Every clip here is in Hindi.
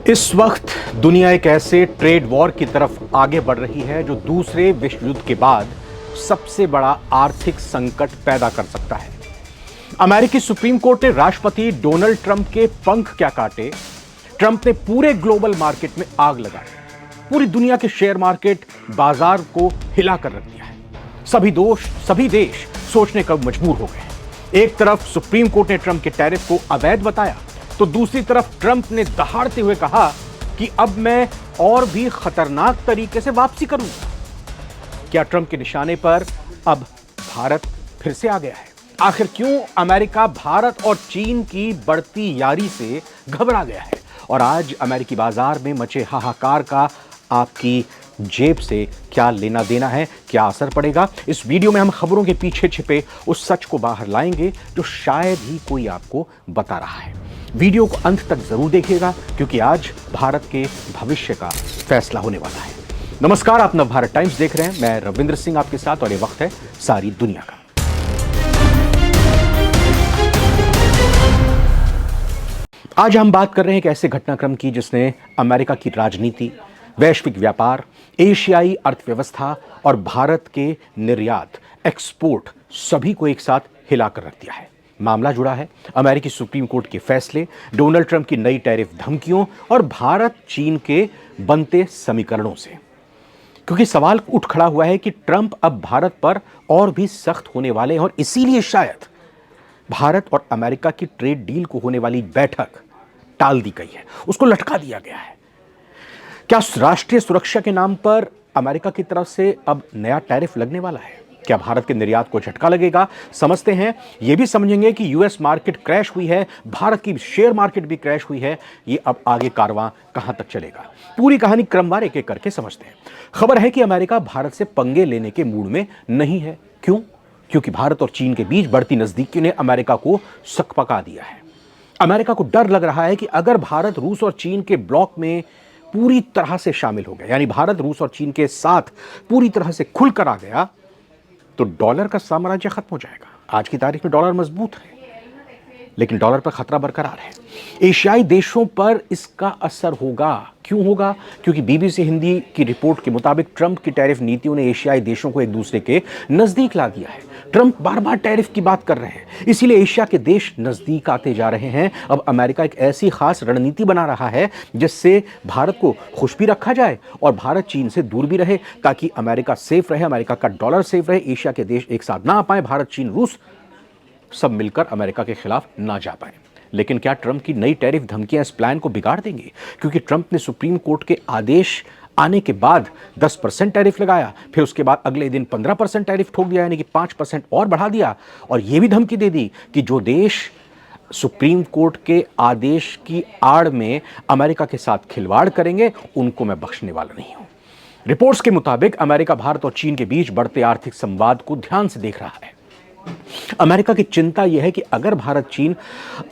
इस वक्त दुनिया एक ऐसे ट्रेड वॉर की तरफ आगे बढ़ रही है जो दूसरे विश्व युद्ध के बाद सबसे बड़ा आर्थिक संकट पैदा कर सकता है। अमेरिकी सुप्रीम कोर्ट ने राष्ट्रपति डोनाल्ड ट्रंप के पंख क्या काटे। ट्रंप ने पूरे ग्लोबल मार्केट में आग लगाई, पूरी दुनिया के शेयर मार्केट बाजार को हिला कर रख दिया है। सभी देश सोचने को मजबूर हो गए। एक तरफ सुप्रीम कोर्ट ने ट्रंप के टैरिफ को अवैध बताया, तो दूसरी तरफ ट्रंप ने दहाड़ते हुए कहा कि अब मैं और भी खतरनाक तरीके से वापसी करूंगा। क्या ट्रंप के निशाने पर अब भारत फिर से आ गया है? आखिर क्यों अमेरिका भारत और चीन की बढ़ती यारी से घबरा गया है? और आज अमेरिकी बाजार में मचे हाहाकार का आपकी जेब से क्या लेना देना है, क्या असर पड़ेगा? इस वीडियो में हम खबरों के पीछे छिपे उस सच को बाहर लाएंगे जो शायद ही कोई आपको बता रहा है। वीडियो को अंत तक जरूर देखिएगा क्योंकि आज भारत के भविष्य का फैसला होने वाला है। नमस्कार, आप नवभारत टाइम्स देख रहे हैं। मैं रविंद्र सिंह आपके साथ और ये वक्त है सारी दुनिया का। आज हम बात कर रहे हैं एक ऐसे घटनाक्रम की जिसने अमेरिका की राजनीति, वैश्विक व्यापार, एशियाई अर्थव्यवस्था और भारत के निर्यात, एक्सपोर्ट सभी को एक साथ हिलाकर रख दिया है। मामला जुड़ा है अमेरिकी सुप्रीम कोर्ट के फैसले, डोनाल्ड ट्रंप की नई टैरिफ धमकियों और भारत चीन के बनते समीकरणों से। क्योंकि सवाल उठ खड़ा हुआ है कि ट्रंप अब भारत पर और भी सख्त होने वाले हैं और इसीलिए शायद भारत और अमेरिका की ट्रेड डील को होने वाली बैठक टाल दी गई है, उसको लटका दिया गया है। क्या राष्ट्रीय सुरक्षा के नाम पर अमेरिका की तरफ से अब नया टैरिफ लगने वाला है? क्या भारत के निर्यात को झटका लगेगा? समझते हैं, यह भी समझेंगे कि यूएस मार्केट क्रैश हुई है, भारत की शेयर मार्केट भी क्रैश हुई है। ये अब आगे कारवां कहां तक चलेगा, पूरी कहानी क्रमवार एक एक करके समझते हैं। खबर है कि अमेरिका भारत से पंगे लेने के मूड में नहीं है। क्यों? क्योंकि भारत और चीन के बीच बढ़ती नजदीकी ने अमेरिका को सकपका दिया है। अमेरिका को डर लग रहा है कि अगर भारत रूस और चीन के ब्लॉक में पूरी तरह से शामिल हो गया, यानी भारत रूस और चीन के साथ पूरी तरह से खुलकर आ गया, तो डॉलर का साम्राज्य खत्म हो जाएगा। आज की तारीख में डॉलर मजबूत है, लेकिन डॉलर पर खतरा बरकरार है। एशियाई देशों पर इसका असर होगा। क्यों होगा? क्योंकि बीबीसी हिंदी की रिपोर्ट के मुताबिक ट्रंप की टैरिफ नीतियों ने एशियाई देशों को एक दूसरे के नजदीक ला दिया है। ट्रंप बार बार टैरिफ की बात कर रहे हैं, इसीलिए एशिया के देश नजदीक आते जा रहे हैं। अब अमेरिका एक ऐसी खास रणनीति बना रहा है जिससे भारत को खुश भी रखा जाए और भारत चीन से दूर भी रहे, ताकि अमेरिका सेफ रहे, अमेरिका का डॉलर सेफ रहे, एशिया के देश एक साथ ना आ पाए, भारत चीन रूस सब मिलकर अमेरिका के खिलाफ ना जा पाए। लेकिन क्या ट्रंप की नई टैरिफ धमकियां इस प्लान को बिगाड़ देंगी? क्योंकि ट्रंप ने सुप्रीम कोर्ट के आदेश आने के बाद 10% टैरिफ लगाया, फिर उसके बाद अगले दिन 15% टैरिफ ठोक दिया, यानी कि 5% और बढ़ा दिया, और यह भी धमकी दे दी कि जो देश सुप्रीम कोर्ट के आदेश की आड़ में अमेरिका के साथ खिलवाड़ करेंगे उनको मैं बख्शने वाला नहीं हूं। रिपोर्ट्स के मुताबिक अमेरिका भारत और चीन के बीच बढ़ते आर्थिक संवाद को ध्यान से देख रहा है। अमेरिका की चिंता यह है कि अगर भारत चीन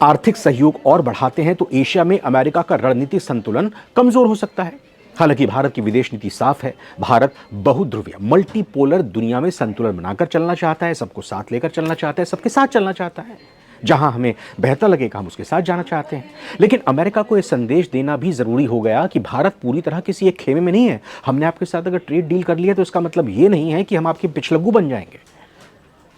आर्थिक सहयोग और बढ़ाते हैं तो एशिया में अमेरिका का रणनीतिक संतुलन कमजोर हो सकता है। हालांकि भारत की विदेश नीति साफ है। भारत बहुध्रुवीय मल्टीपोलर दुनिया में संतुलन बनाकर चलना चाहता है, सबको साथ लेकर चलना चाहता है, सबके साथ चलना चाहता है। जहां हमें बेहतर लगेगा हम उसके साथ जाना चाहते हैं। लेकिन अमेरिका को यह संदेश देना भी जरूरी हो गया कि भारत पूरी तरह किसी एक खेमे में नहीं है। हमने आपके साथ अगर ट्रेड डील कर लिया तो इसका मतलब यह नहीं है कि हम आपके पिछलग्गू बन जाएंगे।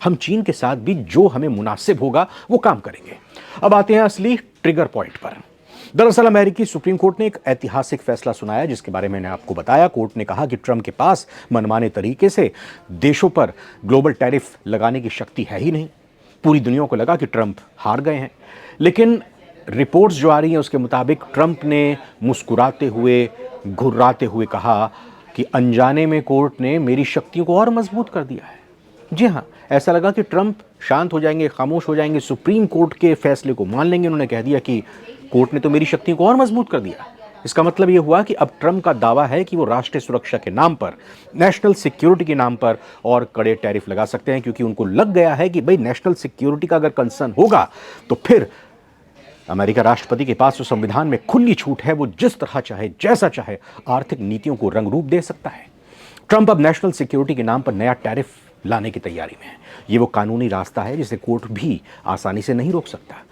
हम चीन के साथ भी जो हमें मुनासिब होगा वो काम करेंगे। अब आते हैं असली ट्रिगर पॉइंट पर। दरअसल अमेरिकी सुप्रीम कोर्ट ने एक ऐतिहासिक फैसला सुनाया जिसके बारे में मैंने आपको बताया। कोर्ट ने कहा कि ट्रंप के पास मनमाने तरीके से देशों पर ग्लोबल टैरिफ लगाने की शक्ति है ही नहीं। पूरी दुनिया को लगा कि ट्रंप हार गए हैं, लेकिन रिपोर्ट्स जो आ रही हैं उसके मुताबिक ट्रंप ने मुस्कुराते हुए, घुर्राते हुए कहा कि अनजाने में कोर्ट ने मेरी शक्तियों को और मजबूत कर दिया है। जी हाँ, ऐसा लगा कि ट्रंप शांत हो जाएंगे, खामोश हो जाएंगे, सुप्रीम कोर्ट के फैसले को मान लेंगे। उन्होंने कह दिया कि कोर्ट ने तो मेरी शक्तियों को और मजबूत कर दिया। इसका मतलब यह हुआ कि अब ट्रंप का दावा है कि वो राष्ट्रीय सुरक्षा के नाम पर, नेशनल सिक्योरिटी के नाम पर और कड़े टैरिफ लगा सकते हैं, क्योंकि उनको लग गया है कि भाई नेशनल सिक्योरिटी का अगर कंसर्न होगा तो फिर अमेरिका राष्ट्रपति के पास जो संविधान में खुली छूट है वो जिस तरह चाहे, जैसा चाहे आर्थिक नीतियों को रंग रूप दे सकता है। ट्रंप अब नेशनल सिक्योरिटी के नाम पर नया टैरिफ लाने की तैयारी में है। ये वो कानूनी रास्ता है जिसे कोर्ट भी आसानी से नहीं रोक सकता।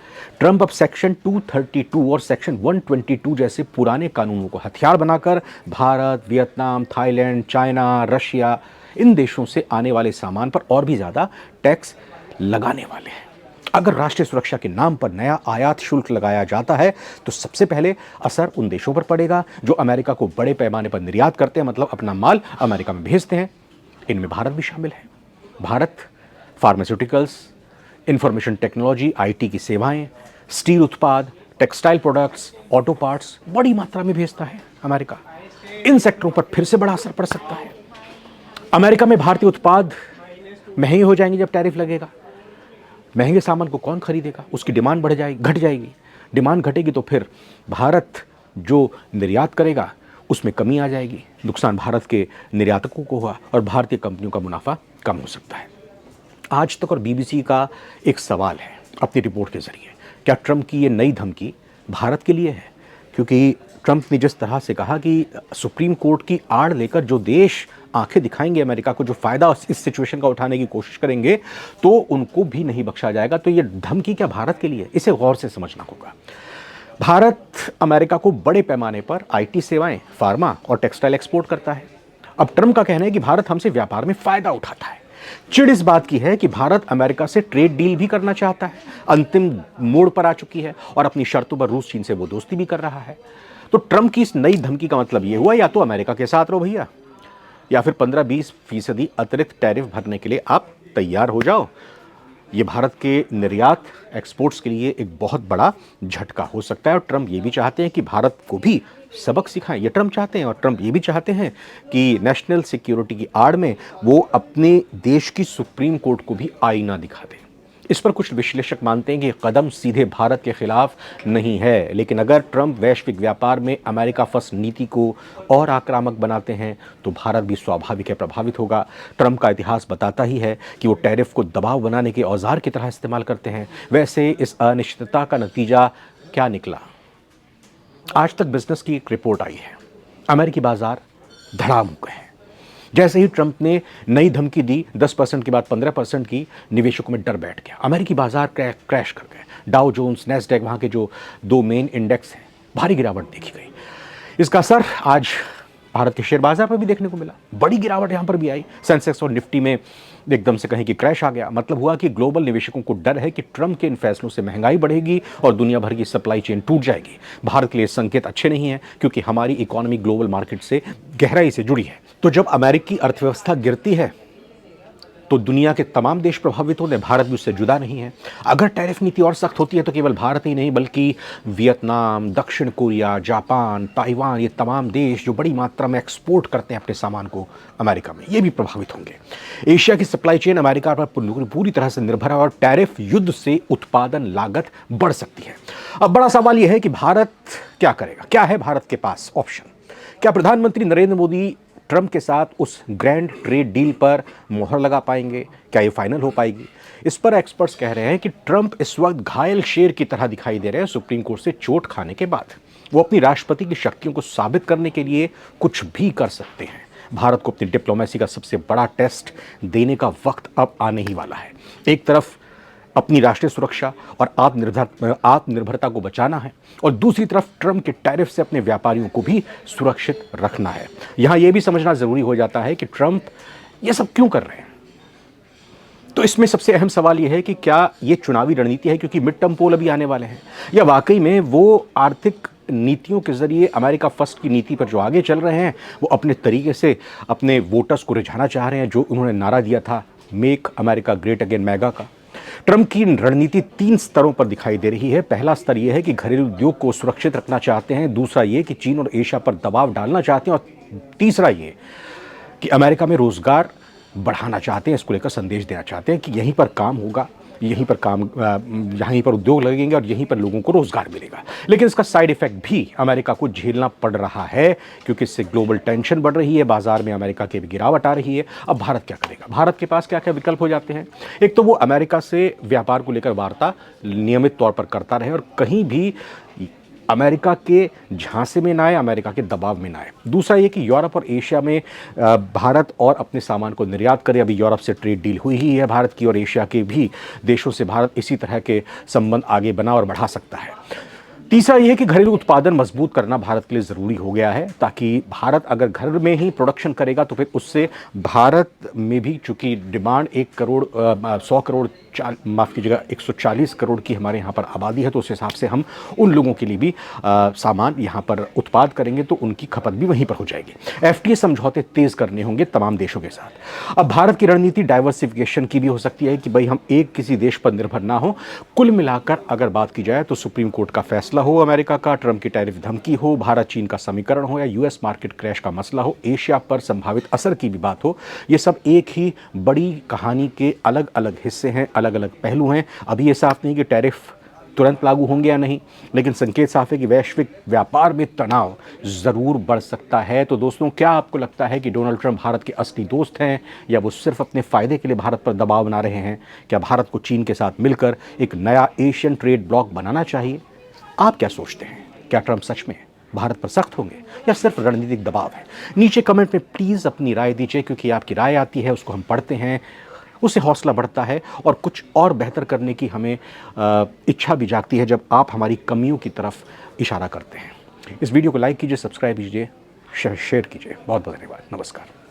ट्रंप अब सेक्शन 232 और सेक्शन 122 जैसे पुराने कानूनों को हथियार बनाकर Bharat, Vietnam, Thailand, China, Russia इन देशों से आने वाले सामान पर और भी ज़्यादा टैक्स लगाने वाले हैं। अगर राष्ट्रीय सुरक्षा के नाम पर नया आयात शुल्क लगाया जाता है तो सबसे पहले असर उन देशों पर पड़ेगा जो अमेरिका को बड़े पैमाने पर निर्यात करते हैं, मतलब अपना माल अमेरिका में भेजते हैं। इनमें भारत भी शामिल है। Bharat pharmaceuticals, information technology, IT की सेवाएं, स्टील उत्पाद, टेक्सटाइल प्रोडक्ट्स, ऑटो पार्ट्स बड़ी मात्रा में भेजता है अमेरिका। इन सेक्टरों पर फिर से बड़ा असर पड़ सकता है। अमेरिका में भारतीय उत्पाद महंगे हो जाएंगे जब टैरिफ लगेगा। महंगे सामान को कौन खरीदेगा? उसकी डिमांड बढ़ जाएगी, घट जाएगी। डिमांड घटेगी तो फिर भारत जो निर्यात करेगा उसमें कमी आ जाएगी। नुकसान भारत के निर्यातकों को हुआ और भारतीय कंपनियों का मुनाफा कम हो सकता है। आज तक और बीबीसी का एक सवाल है अपनी रिपोर्ट के जरिए, क्या ट्रंप की ये नई धमकी भारत के लिए है? क्योंकि ट्रंप ने जिस तरह से कहा कि सुप्रीम कोर्ट की आड़ लेकर जो देश आंखें दिखाएंगे अमेरिका को, जो फायदा इस सिचुएशन का उठाने की कोशिश करेंगे, तो उनको भी नहीं बख्शा जाएगा। तो ये धमकी क्या भारत के लिए? इसे गौर से समझना होगा। भारत अमेरिका को बड़े पैमाने पर आईटी सेवाएं, फार्मा और टेक्सटाइल एक्सपोर्ट करता है। अब ट्रंप का कहना है कि भारत हमसे व्यापार में फायदा उठाता है। चिढ़ इस बात की है कि भारत अमेरिका से ट्रेड डील भी करना चाहता है, अंतिम मोड़ पर आ चुकी है और अपनी शर्तों पर रूस, चीन से वो दोस्ती भी कर रहा है। तो ट्रंप की इस नई धमकी का मतलब ये हुआ या तो अमेरिका के साथ रहो भैया, या फिर 15-20% अतिरिक्त टैरिफ भरने के लिए आप तैयार हो जाओ। ये भारत के निर्यात एक्सपोर्ट्स के लिए एक बहुत बड़ा झटका हो सकता है। और ट्रंप ये भी चाहते हैं कि भारत को भी सबक सिखाएं, ये ट्रंप चाहते हैं। और ट्रंप ये भी चाहते हैं कि नेशनल सिक्योरिटी की आड़ में वो अपने देश की सुप्रीम कोर्ट को भी आईना दिखा दें। इस पर कुछ विश्लेषक मानते हैं कि कदम सीधे भारत के खिलाफ नहीं है, लेकिन अगर ट्रंप वैश्विक व्यापार में अमेरिका फर्स्ट नीति को और आक्रामक बनाते हैं तो भारत भी स्वाभाविक है प्रभावित होगा। ट्रंप का इतिहास बताता ही है कि वो टैरिफ को दबाव बनाने के औजार की तरह इस्तेमाल करते हैं। वैसे इस अनिश्चितता का नतीजा क्या निकला? आज तक बिजनेस की एक रिपोर्ट आई है, अमेरिकी बाजार धड़ाम हो गए हैं। जैसे ही ट्रंप ने नई धमकी दी, 10% के बाद 15% की, निवेशकों में डर बैठ गया। अमेरिकी बाजार क्रैश कर गए। डाउ जोन्स, नैस्डैक, वहाँ के जो दो मेन इंडेक्स हैं, भारी गिरावट देखी गई। इसका असर आज भारत के शेयर बाजार पर भी देखने को मिला। बड़ी गिरावट यहाँ पर भी आई। सेंसेक्स और निफ्टी में एकदम से कहीं कि क्रैश आ गया। मतलब हुआ कि ग्लोबल निवेशकों को डर है कि ट्रंप के इन फैसलों से महंगाई बढ़ेगी और दुनिया भर की सप्लाई चेन टूट जाएगी। भारत के लिए संकेत अच्छे नहीं हैं क्योंकि हमारी इकोनॉमी ग्लोबल मार्केट से गहराई से जुड़ी है। तो जब अमेरिकी अर्थव्यवस्था गिरती है तो दुनिया के तमाम देश प्रभावित होते हैं, भारत भी उससे जुदा नहीं है। अगर टैरिफ नीति और सख्त होती है तो केवल भारत ही नहीं बल्कि वियतनाम, दक्षिण कोरिया, जापान, ताइवान, ये तमाम देश जो बड़ी मात्रा में एक्सपोर्ट करते हैं अपने सामान को अमेरिका में, ये भी प्रभावित होंगे। एशिया की सप्लाई चेन अमेरिका पर पूरी तरह से निर्भर है और टैरिफ युद्ध से उत्पादन लागत बढ़ सकती है। अब बड़ा सवाल यह है कि भारत क्या करेगा? क्या है भारत के पास ऑप्शन? क्या प्रधानमंत्री नरेंद्र मोदी ट्रंप के साथ उस ग्रैंड ट्रेड डील पर मोहर लगा पाएंगे? क्या ये फाइनल हो पाएगी? इस पर एक्सपर्ट्स कह रहे हैं कि ट्रंप इस वक्त घायल शेर की तरह दिखाई दे रहे हैं। सुप्रीम कोर्ट से चोट खाने के बाद वो अपनी राष्ट्रपति की शक्तियों को साबित करने के लिए कुछ भी कर सकते हैं। भारत को अपनी डिप्लोमेसी का सबसे बड़ा टेस्ट देने का वक्त अब आने ही वाला है। एक तरफ अपनी राष्ट्रीय सुरक्षा और आत्मनिर्भरता को बचाना है और दूसरी तरफ ट्रंप के टैरिफ से अपने व्यापारियों को भी सुरक्षित रखना है। यहां यह भी समझना जरूरी हो जाता है कि ट्रंप ये सब क्यों कर रहे हैं। तो इसमें सबसे अहम सवाल यह है कि क्या ये चुनावी रणनीति है क्योंकि मिड टर्म पोल अभी आने वाले हैं, या वाकई में वो आर्थिक नीतियों के जरिए अमेरिका फर्स्ट की नीति पर जो आगे चल रहे हैं वो अपने तरीके से अपने वोटर्स को रिझाना चाह रहे हैं, जो उन्होंने नारा दिया था make America great again mega का। ट्रंप की रणनीति 3 स्तरों पर दिखाई दे रही है। पहला स्तर यह है कि घरेलू उद्योग को सुरक्षित रखना चाहते हैं, दूसरा ये कि चीन और एशिया पर दबाव डालना चाहते हैं और तीसरा ये कि अमेरिका में रोजगार बढ़ाना चाहते हैं। इसको लेकर संदेश देना चाहते हैं कि यहीं पर काम होगा, यहीं पर उद्योग लगेंगे और यहीं पर लोगों को रोजगार मिलेगा। लेकिन इसका साइड इफेक्ट भी अमेरिका को झेलना पड़ रहा है क्योंकि इससे ग्लोबल टेंशन बढ़ रही है, बाजार में अमेरिका की गिरावट आ रही है। अब भारत क्या करेगा? भारत के पास क्या क्या विकल्प हो जाते हैं? एक तो वो अमेरिका से व्यापार को लेकर वार्ता नियमित तौर पर करता रहे और कहीं भी अमेरिका के झांसे में ना आए, अमेरिका के दबाव में ना आए। दूसरा ये कि यूरोप और एशिया में भारत और अपने सामान को निर्यात करे। अभी यूरोप से ट्रेड डील हुई ही है भारत की, और एशिया के भी देशों से भारत इसी तरह के संबंध आगे बना और बढ़ा सकता है। तीसरा यह है कि घरेलू उत्पादन मजबूत करना भारत के लिए ज़रूरी हो गया है, ताकि भारत अगर घर में ही प्रोडक्शन करेगा तो फिर उससे भारत में भी, चूंकि डिमांड 100 करोड़ माफ़ कीजिएगा 140 करोड़ की हमारे यहाँ पर आबादी है, तो उस हिसाब से हम उन लोगों के लिए भी सामान यहाँ पर उत्पाद करेंगे तो उनकी खपत भी वहीं पर हो जाएगी। FTA समझौते तेज़ करने होंगे तमाम देशों के साथ। अब भारत की रणनीति डाइवर्सिफिकेशन की भी हो सकती है कि भाई हम एक किसी देश पर निर्भर ना हो। कुल मिलाकर अगर बात की जाए तो सुप्रीम कोर्ट का फैसला हो, अमेरिका का ट्रंप की टैरिफ धमकी हो, भारत चीन का समीकरण हो, या US मार्केट क्रैश का मसला हो, एशिया पर संभावित असर की भी बात हो, ये सब एक ही बड़ी कहानी के अलग अलग हिस्से हैं, अलग अलग पहलू हैं। अभी ये साफ नहीं कि टैरिफ तुरंत लागू होंगे या नहीं, लेकिन संकेत साफ है कि वैश्विक व्यापार में तनाव जरूर बढ़ सकता है। तो दोस्तों, क्या आपको लगता है कि डोनाल्ड ट्रंप भारत के असली दोस्त हैं, या वो सिर्फ अपने फायदे के लिए भारत पर दबाव बना रहे हैं? क्या भारत को चीन के साथ मिलकर एक नया एशियन ट्रेड ब्लॉक बनाना चाहिए? आप क्या सोचते हैं? क्या ट्रंप सच में भारत पर सख्त होंगे या सिर्फ रणनीतिक दबाव है? नीचे कमेंट में प्लीज़ अपनी राय दीजिए, क्योंकि आपकी राय आती है, उसको हम पढ़ते हैं, उससे हौसला बढ़ता है और कुछ और बेहतर करने की हमें इच्छा भी जागती है जब आप हमारी कमियों की तरफ इशारा करते हैं। इस वीडियो को लाइक कीजिए, सब्सक्राइब कीजिए, शेयर कीजिए। बहुत बहुत धन्यवाद। नमस्कार।